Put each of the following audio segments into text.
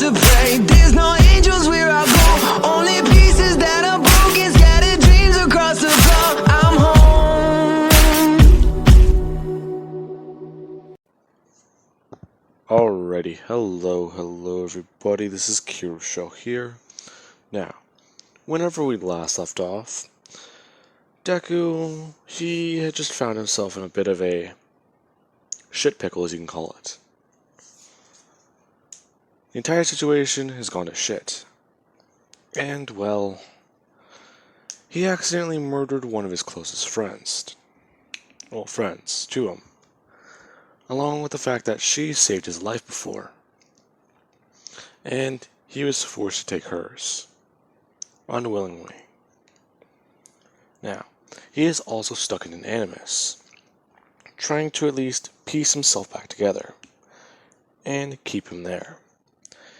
to pray. There's no angels where I go, only pieces that are broken, scattered dreams across the floor. I'm home. Alrighty, hello everybody, this is Kirosho here. Now, whenever we last left off, Deku, he had just found himself in a bit of a shit pickle, as you can call it. The entire situation has gone to shit. And, well, he accidentally murdered one of his closest friends. Well, friends to him. Along with the fact that she saved his life before. And he was forced to take hers. Unwillingly. Now, he is also stuck in an Animus, trying to at least piece himself back together, and keep him there.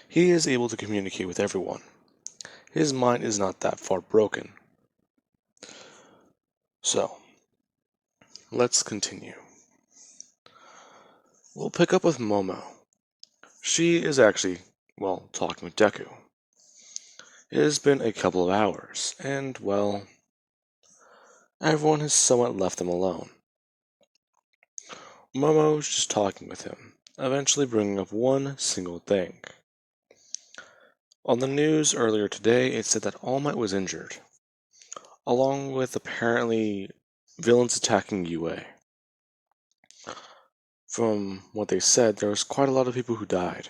He is able to communicate with everyone. His mind is not that far broken. So, let's continue. We'll pick up with Momo. She is actually, well, talking with Deku. It has been a couple of hours, and, well, everyone has somewhat left them alone. Momo's just talking with him, eventually bringing up one single thing. On the news earlier today, it said that All Might was injured, along with apparently villains attacking UA. From what they said, there was quite a lot of people who died.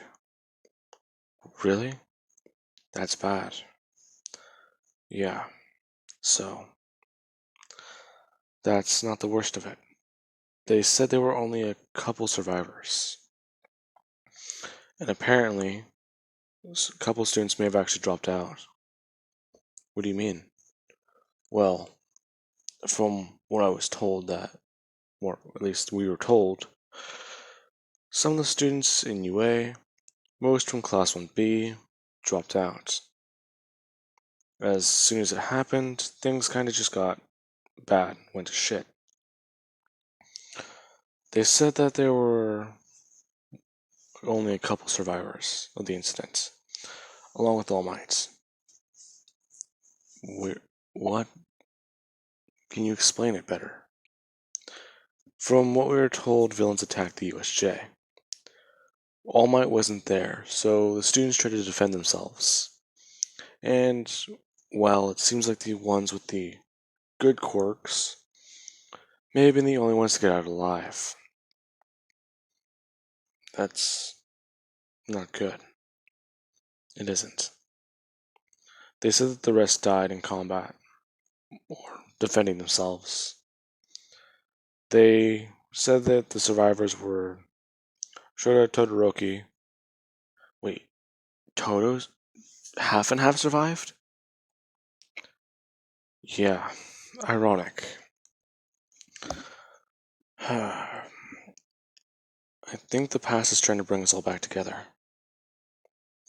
Really? That's bad. Yeah, so that's not the worst of it. They said there were only a couple survivors. And apparently, a couple students may have actually dropped out. What do you mean? Well, from what I was told or at least we were told, some of the students in UA, most from Class 1B, dropped out. As soon as it happened, things kinda just got bad, went to shit. They said that there were only a couple survivors of the incident, along with All Might. What? Can you explain it better? From what we were told, villains attacked the USJ. All Might wasn't there, so the students tried to defend themselves. And, well, it seems like the ones with the good quirks may have been the only ones to get out alive. That's not good. It isn't. They said that the rest died in combat, or defending themselves. They said that the survivors were Shota Todoroki. Wait, Toto's half and half survived? Yeah, ironic. I think the past is trying to bring us all back together.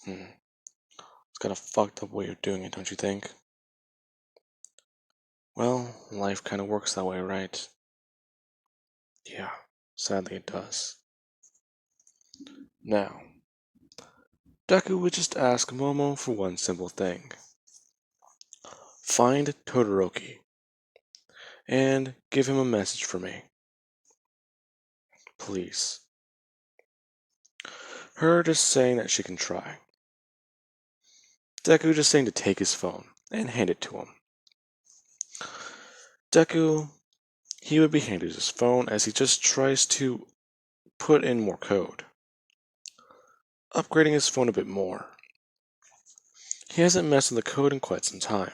It's kind of fucked up way of doing it, don't you think? Well, life kind of works that way, right? Yeah, sadly it does. Now, Deku would just ask Momo for one simple thing. Find Todoroki, and give him a message for me. Please. Her just saying that she can try. Deku just saying to take his phone and hand it to him. Deku, he would be handed his phone as he just tries to put in more code, upgrading his phone a bit more. He hasn't messed with the code in quite some time.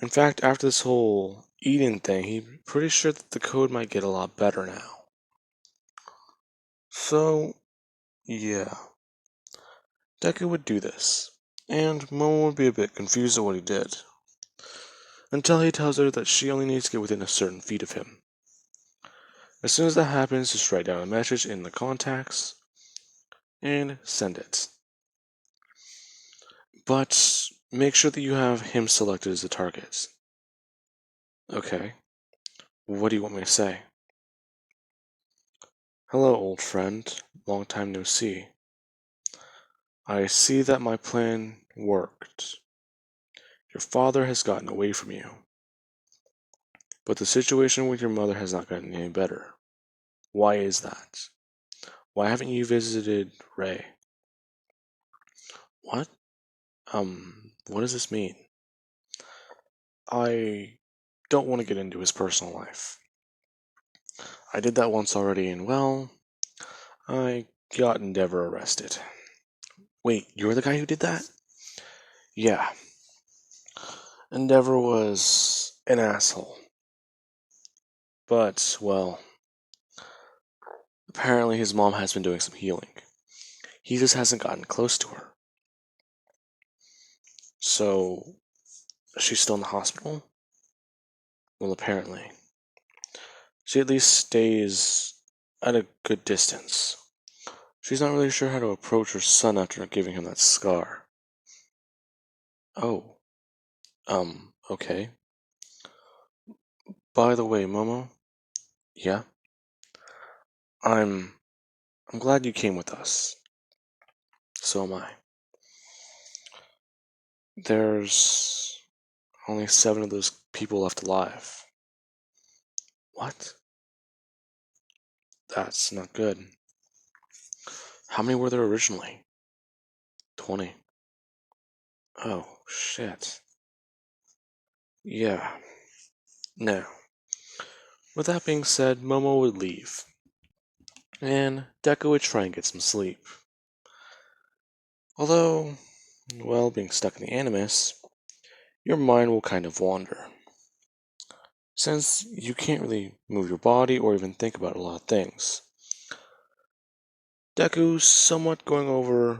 In fact, after this whole Eden thing, he's pretty sure that the code might get a lot better now. So, yeah. Deku would do this, and Momo would be a bit confused at what he did, until he tells her that she only needs to get within a certain feet of him. As soon as that happens, just write down a message in the contacts, and send it. But make sure that you have him selected as the target. Okay. What do you want me to say? Hello, old friend. Long time no see. I see that my plan worked. Your father has gotten away from you, but the situation with your mother has not gotten any better. Why is that? Why haven't you visited Ray? What? What does this mean? I don't want to get into his personal life. I did that once already, and well, I got Endeavor arrested. Wait, you're the guy who did that? Yeah, Endeavor was an asshole. But, well, apparently his mom has been doing some healing. He just hasn't gotten close to her. So, she's still in the hospital? Well, apparently. She at least stays at a good distance. She's not really sure how to approach her son after giving him that scar. Oh, okay. By the way, Momo, yeah, I'm I'm glad you came with us. So am I. There's only 7 of those people left alive. What? That's not good. How many were there originally? 20. Oh, shit. Yeah. Now, with that being said, Momo would leave, and Deku would try and get some sleep. Although, well, being stuck in the Animus, your mind will kind of wander. Since you can't really move your body or even think about a lot of things, Deku's somewhat going over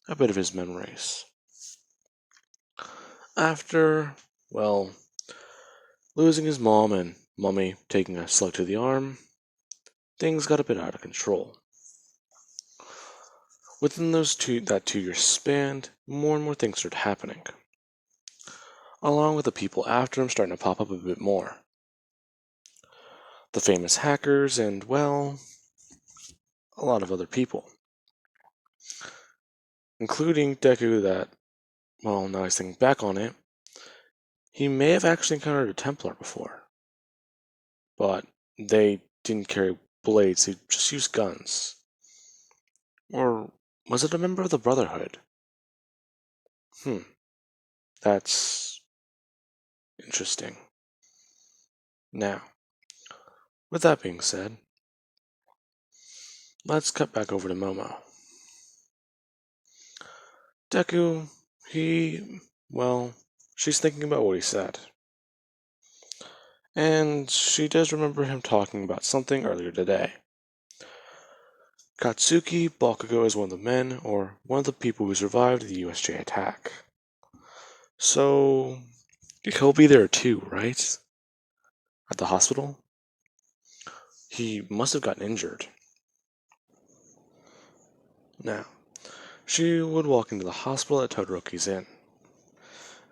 a bit of his memories. After, well, losing his mom and Mummy taking a slug to the arm, things got a bit out of control. Within that 2 year span, more and more things started happening, along with the people after him starting to pop up a bit more. The famous hackers and, well, a lot of other people, including Deku that, well, now he's thinking back on it, he may have actually encountered a Templar before, but they didn't carry blades, they just used guns. Or was it a member of the Brotherhood? Hmm, that's interesting. Now, with that being said, let's cut back over to Momo. Deku, well, she's thinking about what he said. And she does remember him talking about something earlier today. Katsuki Bakugo is one of the men, or one of the people who survived the USJ attack. So, he'll be there too, right? At the hospital? He must have gotten injured. Now, she would walk into the hospital that Todoroki's in,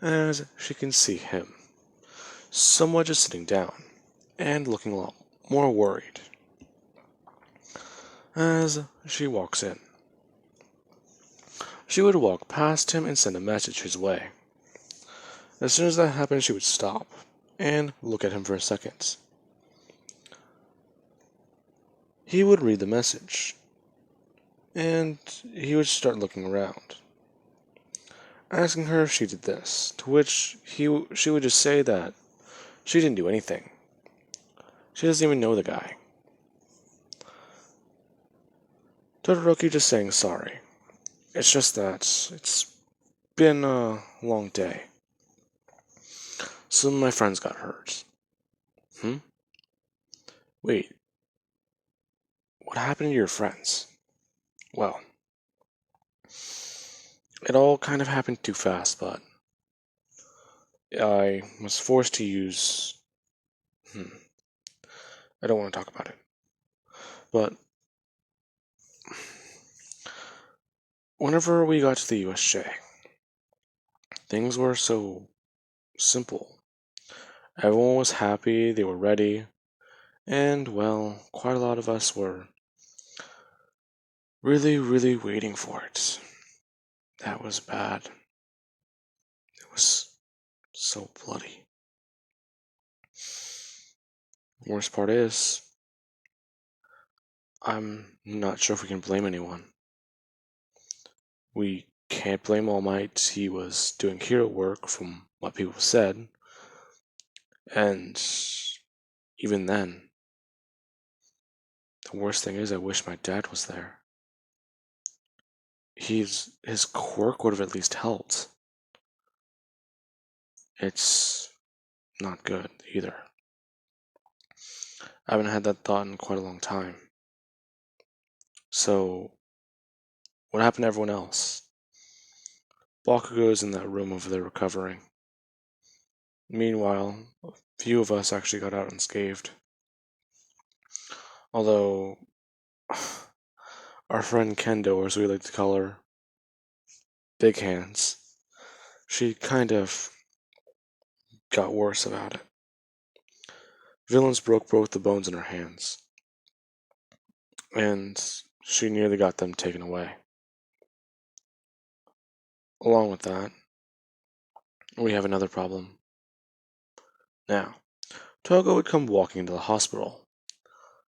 as she can see him, somewhat just sitting down, and looking a lot more worried. As she walks in, she would walk past him and send a message his way. As soon as that happened, she would stop and look at him for a second. He would read the message, and he would start looking around, asking her if she did this, to which she would just say that she didn't do anything. She doesn't even know the guy. Todoroki just saying sorry. It's just that it's been a long day. Some of my friends got hurt. Hmm? Wait, what happened to your friends? Well, it all kind of happened too fast, but I was forced to use. I don't want to talk about it. But whenever we got to the USJ, things were so simple. Everyone was happy, they were ready, and well, quite a lot of us were really, really waiting for it. was bad. It was so bloody. Worst part is, I'm not sure if we can blame anyone. We can't blame All Might. He was doing hero work from what people said. And even then, the worst thing is I wish my dad was there. His quirk would have at least helped. It's not good either. I haven't had that thought in quite a long time. So, what happened to everyone else? Bakugo's in that room over there recovering. Meanwhile, a few of us actually got out unscathed. Although, our friend Kendo, or as we like to call her, Big Hands, she kind of got worse about it. Villains broke both the bones in her hands, and she nearly got them taken away. Along with that, we have another problem. Now, Toga would come walking into the hospital.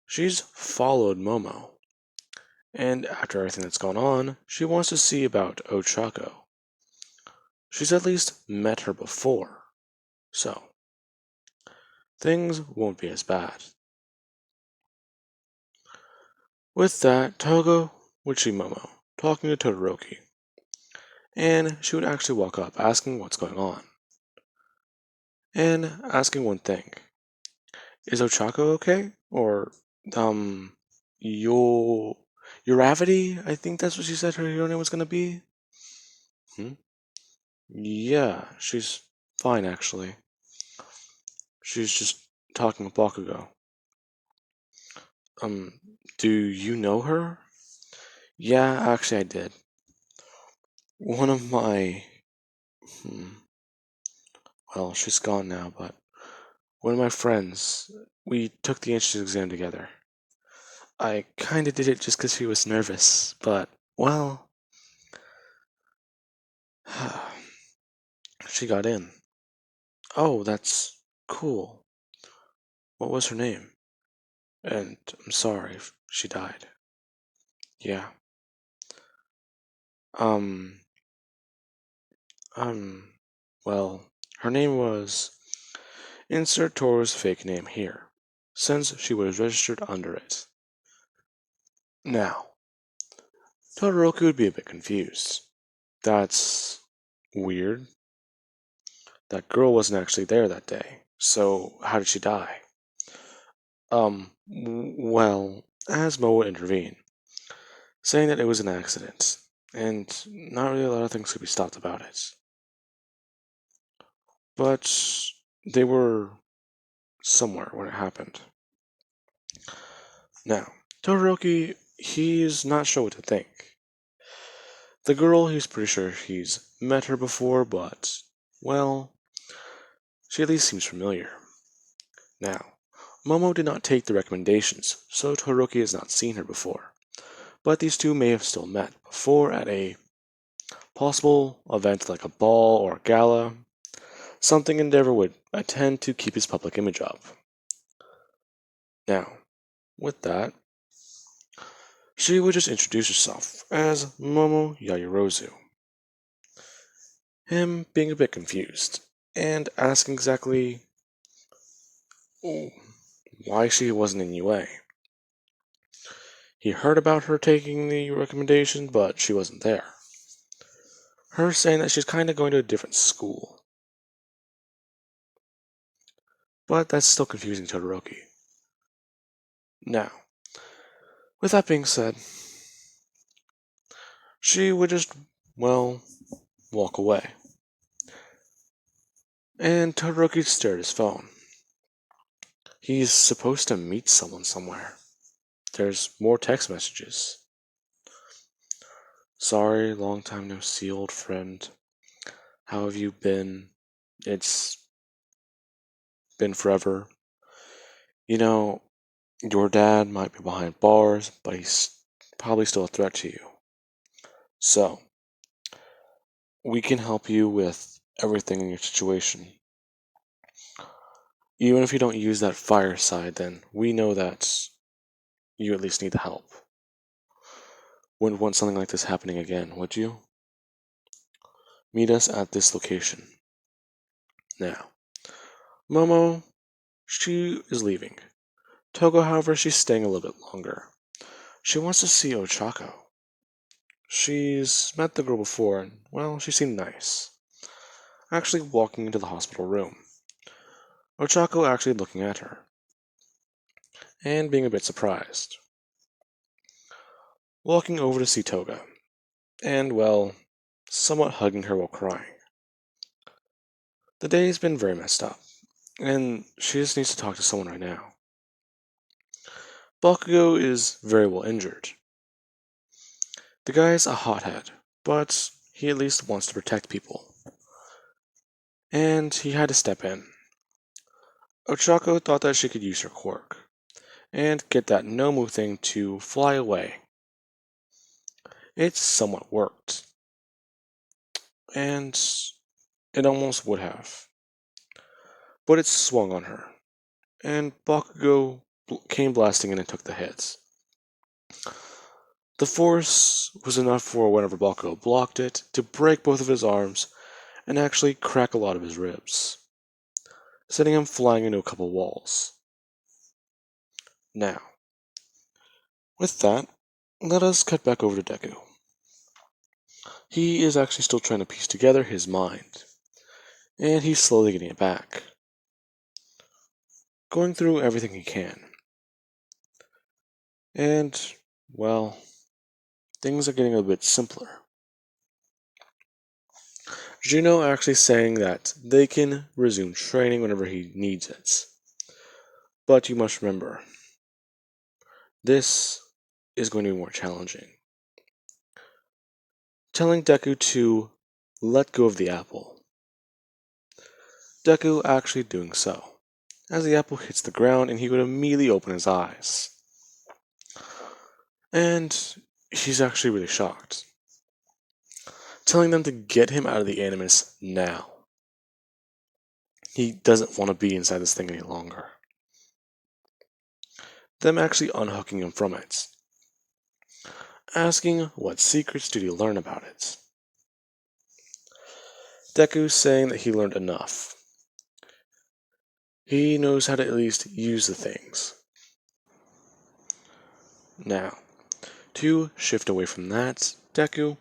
She's followed Momo, and after everything that's gone on, she wants to see about Ochako. She's at least met her before, so things won't be as bad. With that, Toga would see Momo talking to Todoroki, and she would actually walk up asking what's going on, and asking one thing: is Ochako okay? Or, Yo... Uravity? I think that's what she said her hero name was gonna be? Hmm? Yeah, she's fine actually. She's just talking with Bakugo. Um, do you know her? Yeah, actually I did. One of my... Hmm, well, she's gone now, but one of my friends, we took the entrance exam together. I kinda did it just 'cause she was nervous, but, well, she got in. Oh, that's cool. What was her name? And I'm sorry if she died. Yeah. Um, um, well, her name was... Insert Toru's fake name here, since she was registered under it. Now, Todoroki would be a bit confused. That's weird. That girl wasn't actually there that day, so how did she die? Well, Asmo would intervene, saying that it was an accident, and not really a lot of things could be stopped about it. But they were somewhere when it happened. Now, Todoroki, he's not sure what to think. The girl, he's pretty sure he's met her before, but, well, she at least seems familiar. Now, Momo did not take the recommendations, so Todoroki has not seen her before. But these two may have still met before at a possible event like a ball or a gala, something Endeavor would attend to keep his public image up. Now, with that, she would just introduce herself as Momo Yaoyorozu. Him being a bit confused, and asking exactly why she wasn't in UA. He heard about her taking the recommendation, but she wasn't there. Her saying that she's kinda going to a different school. But that's still confusing Todoroki. Now, with that being said, she would just, well, walk away. And Todoroki stared at his phone. He's supposed to meet someone somewhere. There's more text messages. Sorry, long time no see, old friend. How have you been? It's been forever. You know, your dad might be behind bars, but he's probably still a threat to you. So, we can help you with everything in your situation. Even if you don't use that fire side, then we know that you at least need the help. Wouldn't want something like this happening again, would you? Meet us at this location. Now, Momo, she is leaving. Toga, however, she's staying a little bit longer. She wants to see Ochako. She's met the girl before, and, well, she seemed nice. Actually walking into the hospital room. Ochako actually looking at her, and being a bit surprised. Walking over to see Toga, and, well, somewhat hugging her while crying. The day's been very messed up, and she just needs to talk to someone right now. Bakugo is very well injured. The guy's a hothead, but he at least wants to protect people. And he had to step in. Ochako thought that she could use her quirk, and get that Nomu thing to fly away. It somewhat worked. And it almost would have. But it swung on her, and Bakugo came blasting in and took the hits. The force was enough for whenever Bakugo blocked it to break both of his arms and actually crack a lot of his ribs, sending him flying into a couple walls. Now, with that, let us cut back over to Deku. He is actually still trying to piece together his mind, and he's slowly getting it back, going through everything he can. And, well, things are getting a bit simpler. Juno actually saying that they can resume training whenever he needs it. But you must remember, this is going to be more challenging. Telling Deku to let go of the apple. Deku actually doing so, as the apple hits the ground and he would immediately open his eyes. And he's actually really shocked. Telling them to get him out of the Animus now. He doesn't want to be inside this thing any longer. Them actually unhooking him from it. Asking what secrets did he learn about it. Deku saying that he learned enough. He knows how to at least use the things. Now, to shift away from that, Deku,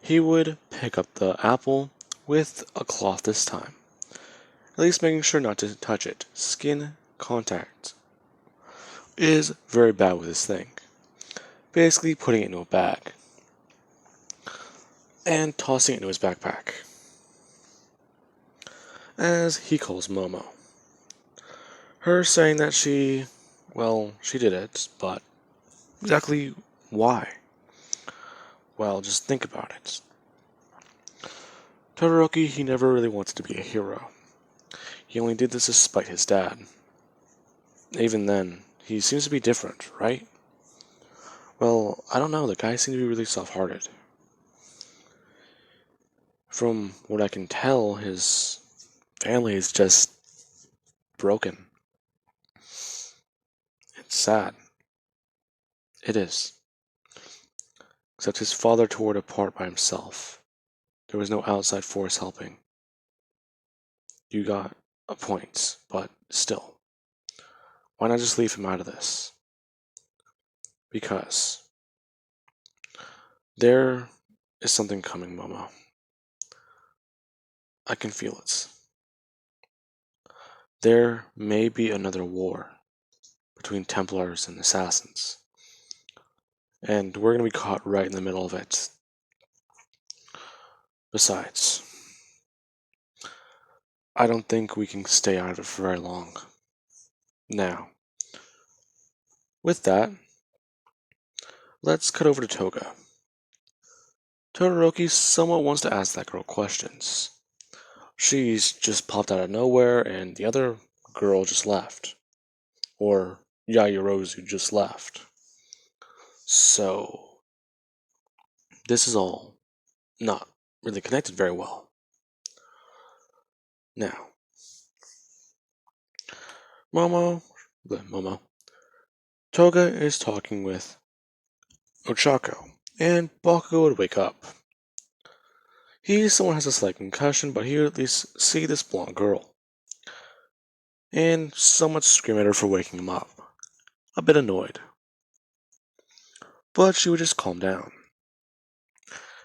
he would pick up the apple with a cloth this time. At least making sure not to touch it. Skin contact is very bad with this thing. Basically putting it into a bag and tossing it into his backpack, as he calls Momo. Her saying that she did it, but exactly why? Well, just think about it. Todoroki, he never really wanted to be a hero. He only did this to spite his dad. Even then, he seems to be different, right? Well, I don't know, the guy seemed to be really soft-hearted. From what I can tell, his family is just broken. It's sad. It is. Except his father tore it apart by himself. There was no outside force helping. You got a point, but still. Why not just leave him out of this? Because there is something coming, Momo. I can feel it. There may be another war between Templars and Assassins. And we're going to be caught right in the middle of it. Besides, I don't think we can stay out of it for very long. Now, with that, let's cut over to Toga. Todoroki somewhat wants to ask that girl questions. She's just popped out of nowhere, and the other girl just left. Or Yaoyorozu just left. So, this is all not really connected very well. Now, Momo, Toga is talking with Ochako, and Bakugo would wake up. He somewhat has a slight concussion, but he would at least see this blonde girl, and somewhat scream at her for waking him up. A bit annoyed. But she would just calm down,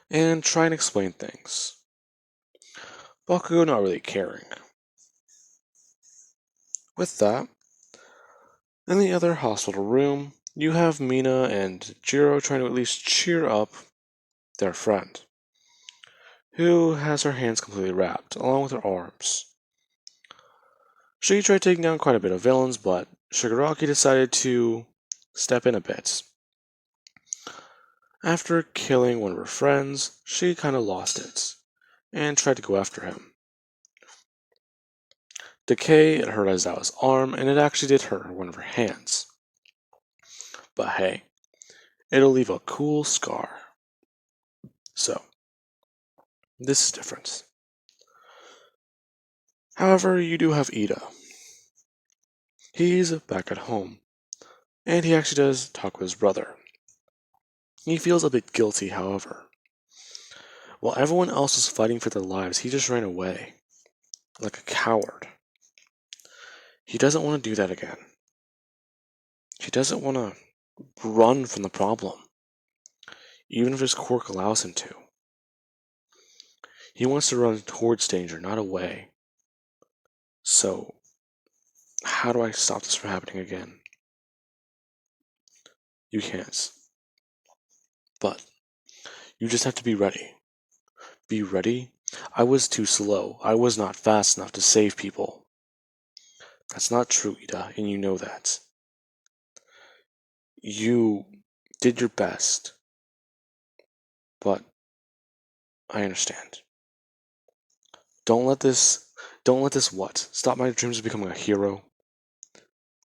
and try and explain things. Bakugo not really caring. With that, in the other hospital room, you have Mina and Jiro trying to at least cheer up their friend, who has her hands completely wrapped, along with her arms. She tried taking down quite a bit of villains, but Shigaraki decided to step in a bit. After killing one of her friends, she kinda lost it, and tried to go after him. Decay it hurt Aizawa's arm, and it actually did hurt one of her hands. But hey, it'll leave a cool scar. So, this is different. However, you do have Iida. He's back at home, and he actually does talk with his brother. He feels a bit guilty, however. While everyone else was fighting for their lives, he just ran away, like a coward. He doesn't want to do that again. He doesn't want to run from the problem, even if his quirk allows him to. He wants to run towards danger, not away. So, how do I stop this from happening again? You can't. But, you just have to be ready. Be ready? I was too slow. I was not fast enough to save people. That's not true, Iida, and you know that. You did your best. But, I understand. Don't let this what? Stop my dreams of becoming a hero?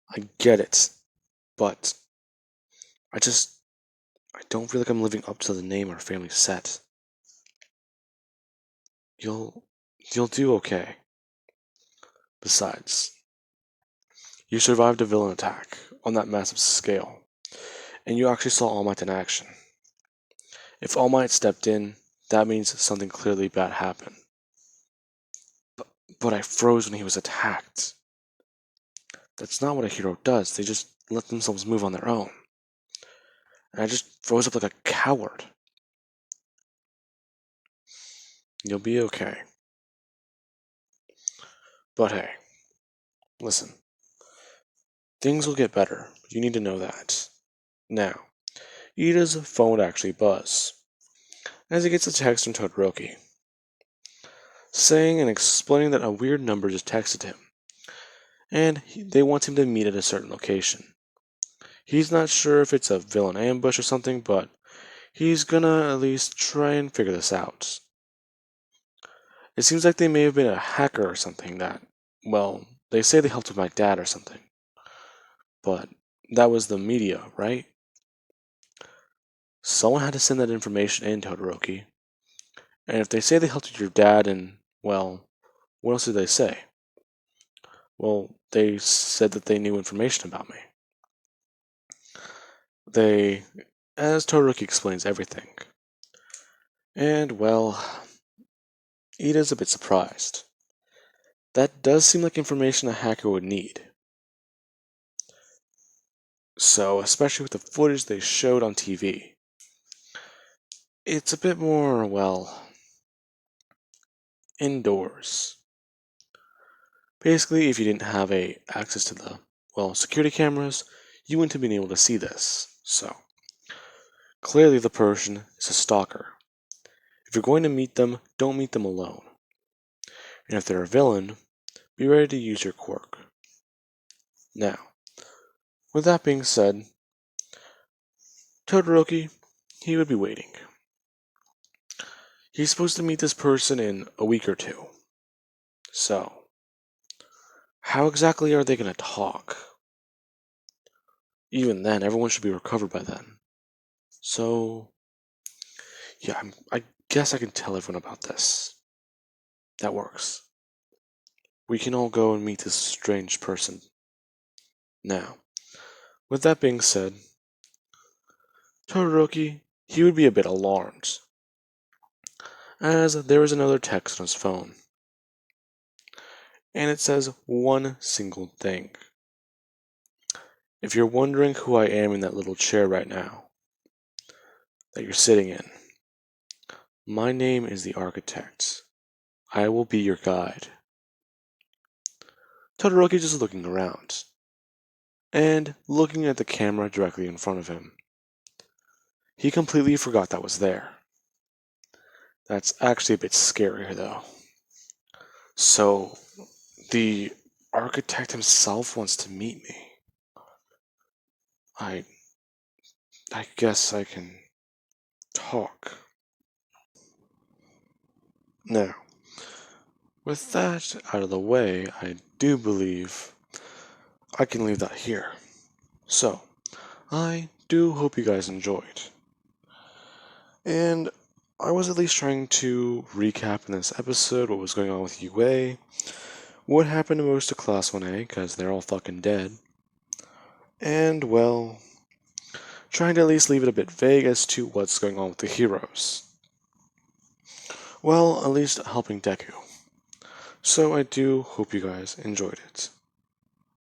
I get it. But, I don't feel like I'm living up to the name our family set. You'll do okay. Besides, you survived a villain attack on that massive scale, and you actually saw All Might in action. If All Might stepped in, that means something clearly bad happened. But I froze when he was attacked. That's not what a hero does. They just let themselves move on their own. And I just froze up like a coward. You'll be okay. But hey, listen. Things will get better. You need to know that. Now, Iida's phone would actually buzz, as he gets a text from Todoroki, saying and explaining that a weird number just texted him, and they want him to meet at a certain location. He's not sure if it's a villain ambush or something, but he's gonna at least try and figure this out. It seems like they may have been a hacker or something that, well, they say they helped with my dad or something. But that was the media, right? Someone had to send that information in, Todoroki. And if they say they helped with your dad and, well, what else did they say? Well, they said that they knew information about me. They, as Todoroki explains everything. And, well, Iida's a bit surprised. That does seem like information a hacker would need. So, especially with the footage they showed on TV, it's a bit more, well, indoors. Basically, if you didn't have access to the, well, security cameras, you wouldn't have been able to see this. So, clearly the person is a stalker. If you're going to meet them, don't meet them alone. And if they're a villain, be ready to use your quirk. Now, with that being said, Todoroki, he would be waiting. He's supposed to meet this person in a week or two. So, how exactly are they going to talk? Even then, everyone should be recovered by then. So, yeah, I guess I can tell everyone about this. That works. We can all go and meet this strange person. Now, with that being said, Todoroki, he would be a bit alarmed, as there is another text on his phone, and it says one single thing. If you're wondering who I am in that little chair right now, that you're sitting in, my name is the Architect. I will be your guide. Todoroki just looking around, and looking at the camera directly in front of him. He completely forgot that was there. That's actually a bit scary, though. So, the architect himself wants to meet me. I guess I can talk. Now, with that out of the way, I do believe I can leave that here. So, I do hope you guys enjoyed. And I was at least trying to recap in this episode what was going on with UA, what happened to most of Class 1A, because they're all fucking dead, and, well, trying to at least leave it a bit vague as to what's going on with the heroes. Well, at least helping Deku. So I do hope you guys enjoyed it.